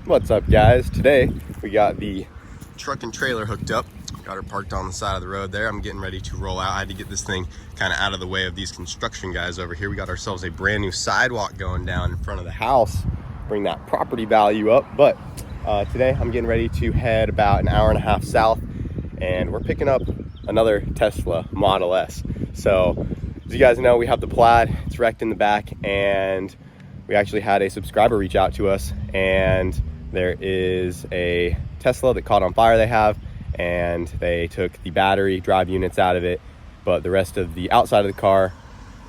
What's up, guys? Today we got the truck and trailer hooked up. Got her parked on the side of the road there. I'm getting ready to roll out. I had to get this thing kind of out of the way of these construction guys over here. We got ourselves a brand new sidewalk going down in front of the house, bring that property value up. But today I'm getting ready to head about an hour and a half south, and we're picking up another Tesla Model S. So as you guys know, we have the Plaid. It's wrecked in the back, and we actually had a subscriber reach out to us, and there is a Tesla that caught on fire they have, and they took the battery drive units out of it, but the rest of the outside of the car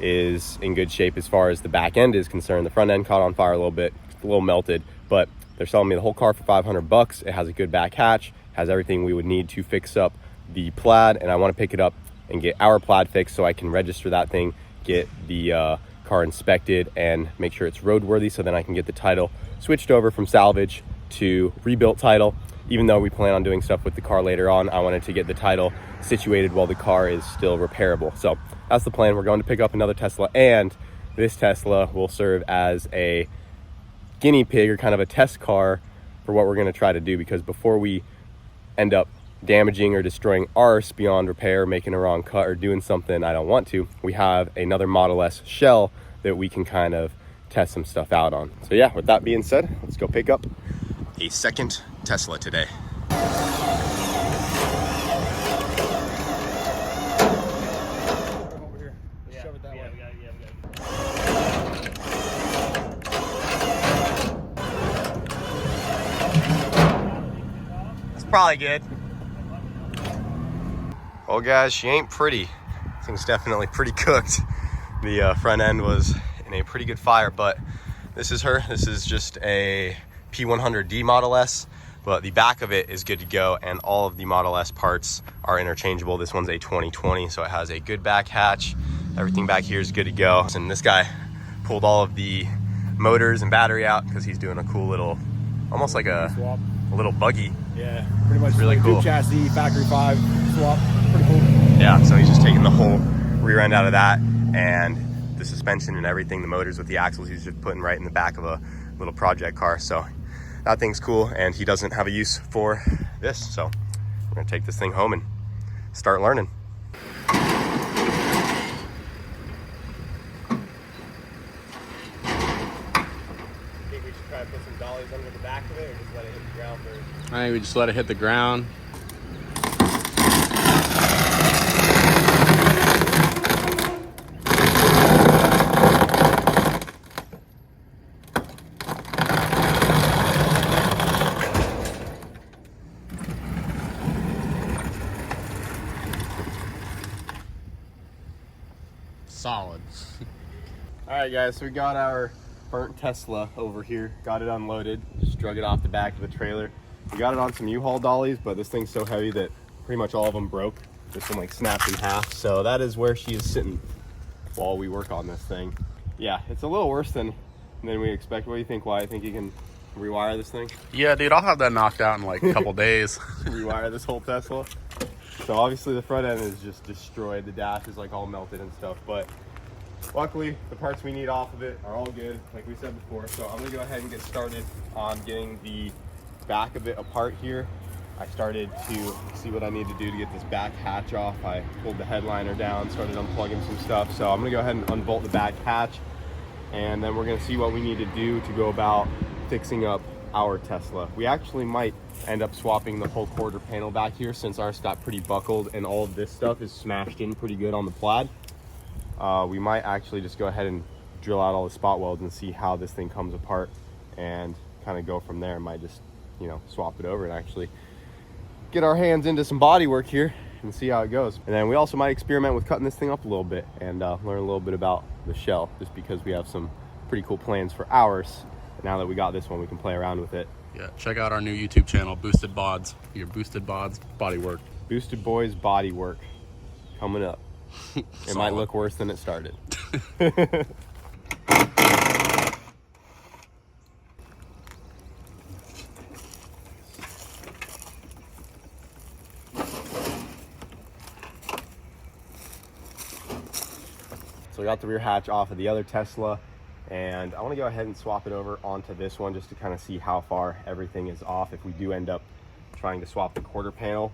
is in good shape as far as the back end is concerned. The front end caught on fire a little bit, a little melted, but they're selling me the whole car for $500. It has a good back hatch, has everything we would need to fix up the Plaid, and I want to pick it up and get our Plaid fixed so I can register that thing, get the car inspected, and make sure it's roadworthy, so then I can get the title switched over from salvage to rebuilt title. Even though we plan on doing stuff with the car later on, I wanted to get the title situated while the car is still repairable. So that's the plan. We're going to pick up another Tesla, and this Tesla will serve as a guinea pig or kind of a test car for what we're going to try to do, because before we end up damaging or destroying ours beyond repair, making a wrong cut, or doing something I don't want to, we have another Model S shell that we can kind of test some stuff out on. So yeah, with that being said, let's go pick up a second Tesla today. Over here. Let's shove it that way. That's probably good. Well, guys, she ain't pretty. This thing's definitely pretty cooked. The front end was in a pretty good fire, but this is her. This is just a P100D Model S, but the back of it is good to go, and all of the Model S parts are interchangeable. This one's a 2020, so it has a good back hatch. Everything back here is good to go. And this guy pulled all of the motors and battery out because he's doing a cool little, almost like a little buggy. Yeah, pretty much really like cool. Duke chassis, factory 5 swap. Pretty cool. Yeah, so he's just taking the whole rear end out of that, and the suspension and everything, the motors with the axles, he's just putting right in the back of a little project car. So that thing's cool, and he doesn't have a use for this, so we're gonna take this thing home and start learning. Think we should try to put some dollies under the back of it, or just let it hit the ground first? I think we just let it hit the ground. Solid. All right, guys, so we got our burnt Tesla over here, got it unloaded, just drug it off the back of the trailer. We got it on some U-Haul dollies, but this thing's so heavy that pretty much all of them broke. This one like snapped in half, so that is where she is sitting while we work on this thing. Yeah, it's a little worse than we expect. What do you think, Why? I think you can rewire this thing? Yeah, dude, I'll have that knocked out in like a couple days. Rewire this whole Tesla. So obviously the front end is just destroyed. The dash is like all melted and stuff, but luckily the parts we need off of it are all good, like we said before. So I'm gonna go ahead and get started on getting the back of it apart here. I started to see what I need to do to get this back hatch off. I pulled the headliner down, started unplugging some stuff. So I'm gonna go ahead and unbolt the back hatch, and then we're gonna see what we need to do to go about fixing up our Tesla. We actually might end up swapping the whole quarter panel back here, since ours got pretty buckled and all of this stuff is smashed in pretty good on the Plaid. We might actually just go ahead and drill out all the spot welds and see how this thing comes apart, and kind of go from there. Might just, swap it over and actually get our hands into some body work here and see how it goes. And then we also might experiment with cutting this thing up a little bit and learn a little bit about the shell, just because we have some pretty cool plans for ours. And now that we got this one, we can play around with it. Yeah, check out our new YouTube channel, Boosted Bods. Your Boosted Bods body work. Boosted Boys body work coming up. It might look worse than it started. So we got the rear hatch off of the other Tesla, And I want to go ahead and swap it over onto this one just to kind of see how far everything is off. If we do end up trying to swap the quarter panel,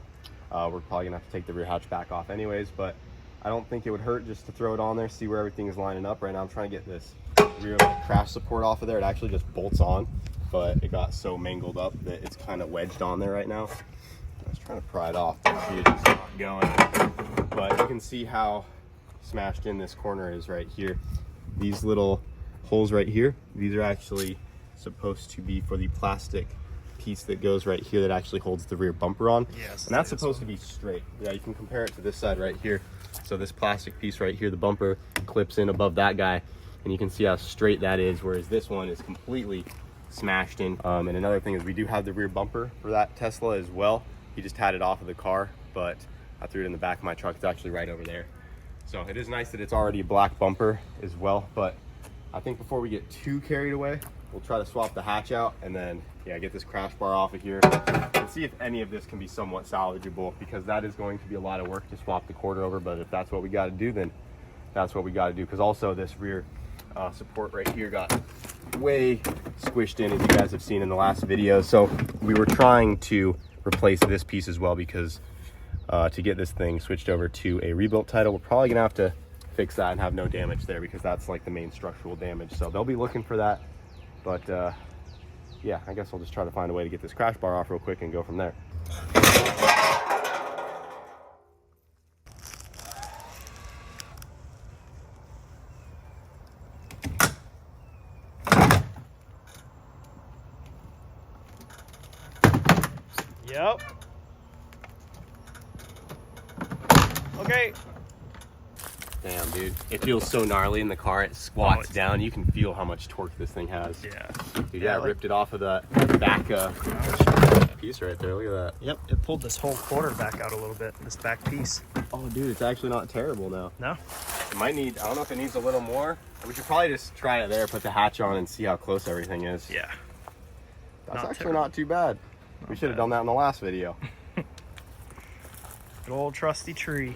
we're probably gonna have to take the rear hatch back off anyways, but I don't think it would hurt just to throw it on there, see where everything is lining up. Right now I'm trying to get this rear crash support off of there. It actually just bolts on, but it got so mangled up that it's kind of wedged on there right now. I was trying to pry it off, but it's just not going. But you can see how smashed in this corner is right here. These little holes right here, these are actually supposed to be for the plastic piece that goes right here that actually holds the rear bumper on. Yes, and that's supposed to be straight. Yeah, you can compare it to this side right here. So this plastic piece right here, the bumper clips in above that guy, and you can see how straight that is, whereas this one is completely smashed in. And another thing is we do have the rear bumper for that Tesla as well. He just had it off of the car, but I threw it in the back of my truck. It's actually right over there. So it is nice that it's already a black bumper as well, but I think before we get too carried away, we'll try to swap the hatch out and then, yeah, get this crash bar off of here and see if any of this can be somewhat salvageable, because that is going to be a lot of work to swap the quarter over. But if that's what we got to do, then that's what we got to do, because also this rear support right here got way squished in, as you guys have seen in the last video. So we were trying to replace this piece as well, because to get this thing switched over to a rebuilt title, we're probably gonna have to fix that and have no damage there, because that's like the main structural damage. So they'll be looking for that. But yeah, I guess I'll just try to find a way to get this crash bar off real quick and go from there. Yep. Okay. Damn, dude. It feels so gnarly in the car. It squats down. You can feel how much torque this thing has. Yeah. Dude, yeah, I ripped it off of the back piece right there. Look at that. Yep, it pulled this whole quarter back out a little bit, this back piece. Oh, dude, it's actually not terrible now. No? It might need, I don't know if it needs a little more. We should probably just try it there, put the hatch on, and see how close everything is. Yeah. That's Not actually terrible. not too bad. We should have done that in the last video. Good old trusty tree.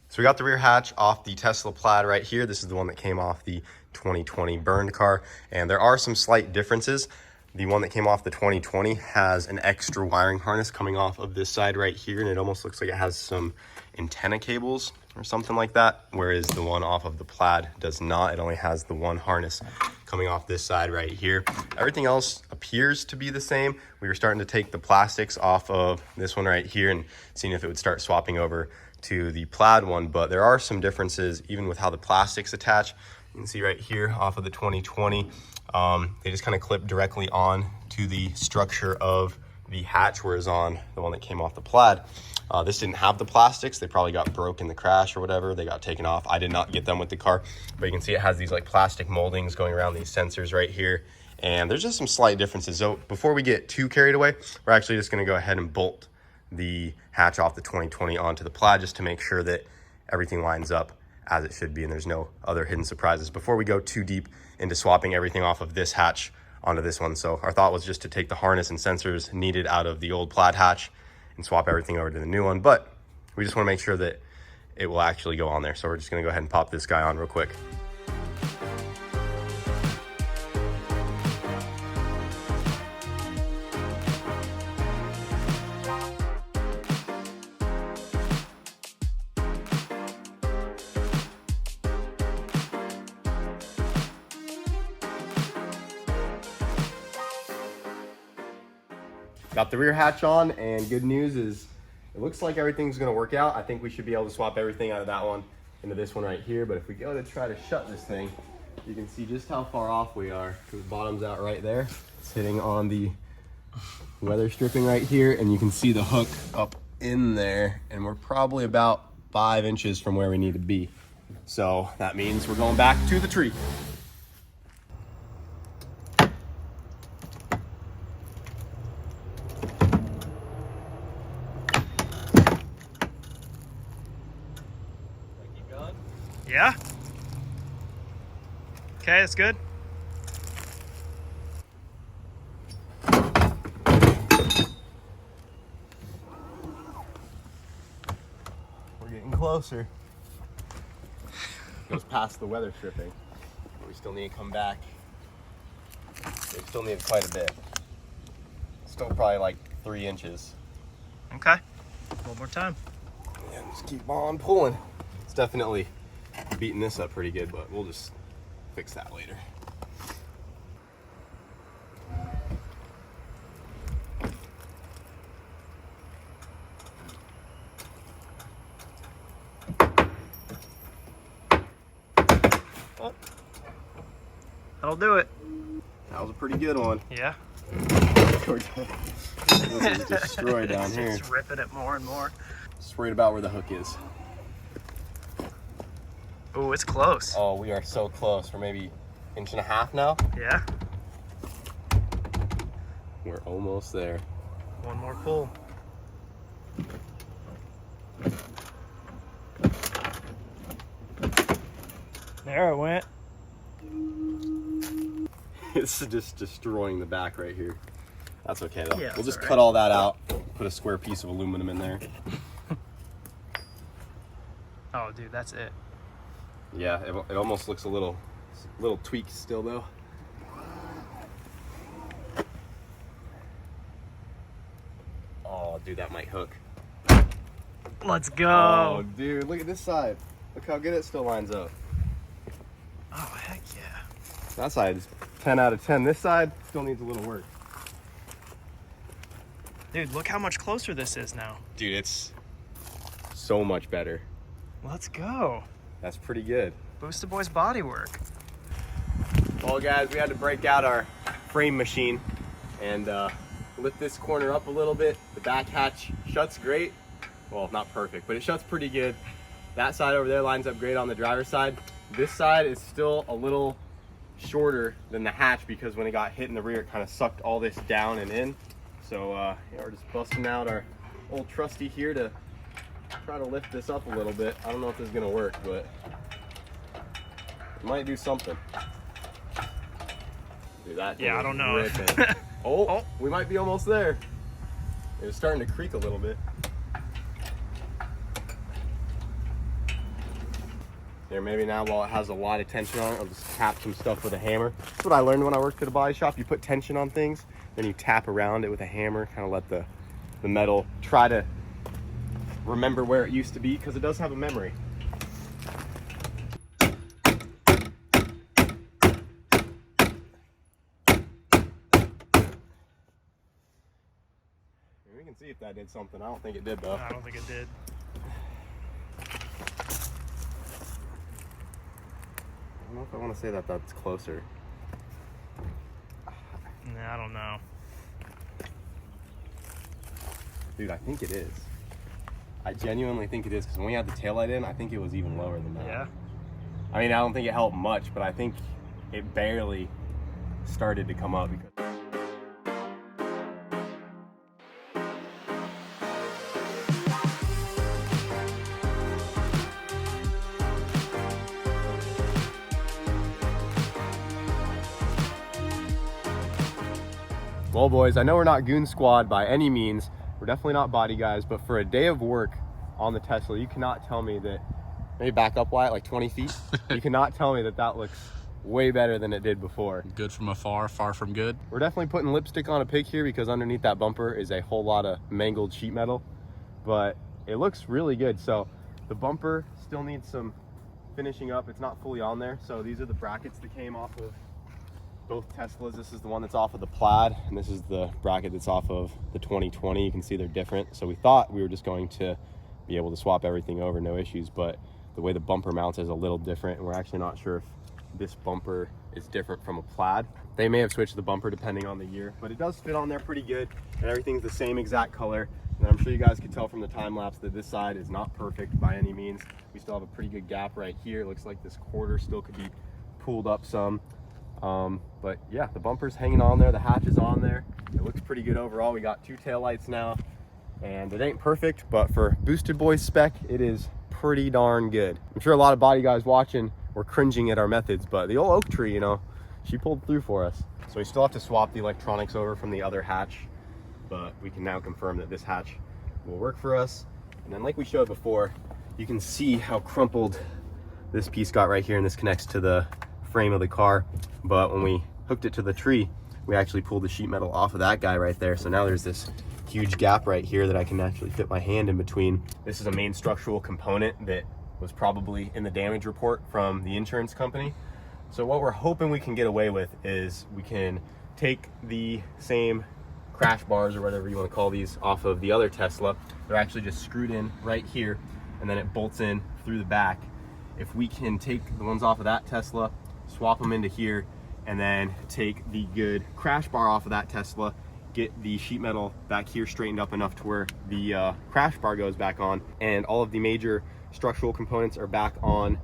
So we got the rear hatch off the Tesla Plaid right here. This is the one that came off the 2020 burned car, and there are some slight differences. The one that came off the 2020 has an extra wiring harness coming off of this side right here, and it almost looks like it has some antenna cables or something like that, whereas the one off of the Plaid does not. It only has the one harness coming off this side right here. Everything else appears to be the same. We were starting to take the plastics off of this one right here and seeing if it would start swapping over to the Plaid one, but there are some differences even with how the plastics attach. You can see right here off of the 2020, they just kind of clip directly on to the structure of the hatch, whereas on the one that came off the Plaid, this didn't have the plastics. They probably got broke in the crash or whatever. They got taken off. I did not get them with the car, but you can see it has these like plastic moldings going around these sensors right here. And there's just some slight differences. So before we get too carried away, we're actually just gonna go ahead and bolt the hatch off the 2020 onto the Plaid just to make sure that everything lines up as it should be and there's no other hidden surprises before we go too deep into swapping everything off of this hatch onto this one. So our thought was just to take the harness and sensors needed out of the old Plaid hatch and swap everything over to the new one, but we just want to make sure that it will actually go on there. So we're just going to go ahead and pop this guy on real quick. Got the rear hatch on, and good news is it looks like everything's gonna work out. I think we should be able to swap everything out of that one into this one right here, but if we go to try to shut this thing, you can see just how far off we are. The bottom's out right there. It's hitting on the weather stripping right here, and you can see the hook up in there, and we're probably about 5 inches from where we need to be. So that means we're going back to the tree. Okay, that's good. We're getting closer. Goes past the weather stripping. But we still need to come back. We still need quite a bit. Still probably like 3 inches. Okay. One more time. And just keep on pulling. It's definitely beating this up pretty good, but we'll just fix that later. Oh. That'll do it. That was a pretty good one. Yeah. This is destroyed down here. It's ripping it more and more. Just worried about where the hook is. Oh, it's close. Oh, we are so close. We're maybe 1.5 inches now. Yeah. We're almost there. One more pull. There it went. It's just destroying the back right here. That's okay though. Yeah, we'll just all right. cut all that out, put a square piece of aluminum in there. Oh, dude, that's it. Yeah, it almost looks a little tweaked still though. Oh, dude, that might hook. Let's go. Oh, dude, look at this side. Look how good it still lines up. Oh, heck yeah. That side is 10 out of 10. This side still needs a little work. Dude, look how much closer this is now. Dude, it's so much better. Let's go. That's pretty good. Boosted Boys body work. Well, guys, we had to break out our frame machine and lift this corner up a little bit. The back hatch shuts great. Well, not perfect, but it shuts pretty good. That side over there lines up great on the driver's side. This side is still a little shorter than the hatch because when it got hit in the rear, it kind of sucked all this down and in. So yeah, we're just busting out our old trusty here to try to lift this up a little bit. I don't know if this is gonna work, but it might do something. Dude, that Yeah, I don't know. ripping. Oh, we might be almost there. It's starting to creak a little bit. Here, maybe now while it has a lot of tension on it, I'll just tap some stuff with a hammer. That's what I learned when I worked at a body shop. You put tension on things, then you tap around it with a hammer, kind of let the metal try to remember where it used to be, because it does have a memory. We can see if that did something. I don't think it did though. I don't think it did. I don't know if I want to say that that's closer. Nah, I don't know. Dude, I think it is. I genuinely think it is, because when we had the taillight in, I think it was even lower than that. Yeah. I mean, I don't think it helped much, but I think it barely started to come up. Because well, boys, I know we're not Goon Squad by any means. We're definitely not body guys, but for a day of work on the Tesla, you cannot tell me that, maybe back up, Wyatt, like 20 feet. You cannot tell me that that looks way better than it did before. Good from afar, far from good. We're definitely putting lipstick on a pig here because underneath that bumper is a whole lot of mangled sheet metal, but it looks really good. So the bumper still needs some finishing up. It's not fully on there. So these are the brackets that came off of both Teslas. This is the one that's off of the Plaid, and this is the bracket that's off of the 2020. You can see they're different. So we thought we were just going to be able to swap everything over, no issues, but the way the bumper mounts is a little different, and we're actually not sure if this bumper is different from a Plaid. They may have switched the bumper depending on the year, but it does fit on there pretty good, and everything's the same exact color. And I'm sure you guys could tell from the time lapse that this side is not perfect by any means. We still have a pretty good gap right here. It looks like this quarter still could be pulled up some. But yeah, the bumper's hanging on there, the hatch is on there. It looks pretty good overall. We got 2 taillights now, and it ain't perfect, but for Boosted Boys spec, it is pretty darn good. I'm sure a lot of body guys watching we're cringing at our methods, but the old oak tree, you know, she pulled through for us. So we still have to swap the electronics over from the other hatch, but we can now confirm that this hatch will work for us. And then like we showed before, you can see how crumpled this piece got right here, and this connects to the frame of the car. But when we hooked it to the tree, we actually pulled the sheet metal off of that guy right there. So now there's this huge gap right here that I can actually fit my hand in between. This is a main structural component that was probably in the damage report from the insurance company. So what we're hoping we can get away with is we can take the same crash bars or whatever you want to call these off of the other Tesla. They're actually just screwed in right here, and then it bolts in through the back. If we can take the ones off of that Tesla, swap them into here, and then take the good crash bar off of that Tesla, get the sheet metal back here straightened up enough to where the crash bar goes back on, and all of the major structural components are back on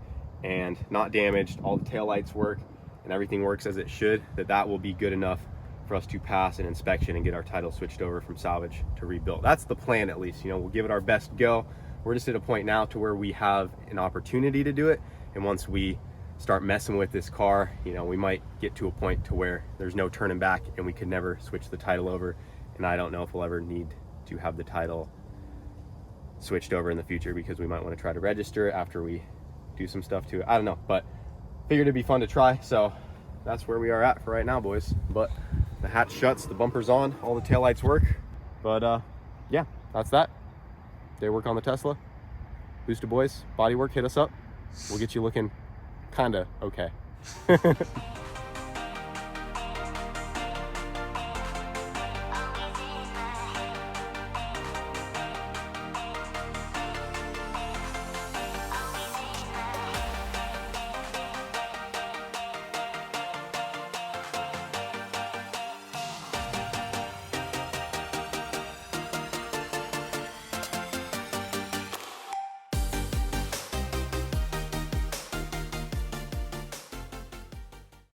and not damaged, all the taillights work, and everything works as it should, that will be good enough for us to pass an inspection and get our title switched over from salvage to rebuild. That's the plan, at least. You know, we'll give it our best go. We're just at a point now to where we have an opportunity to do it, and once we start messing with this car, you know, we might get to a point to where there's no turning back and we could never switch the title over. And I don't know if we'll ever need to have the title switched over in the future, because we might want to try to register it after we do some stuff to it. I don't know, but figured it'd be fun to try. So that's where we are at for right now, boys. But the hatch shuts, the bumper's on, all the taillights work. But yeah, that's that. Day work on the Tesla. Boosted boys, bodywork, hit us up. We'll get you looking kinda okay.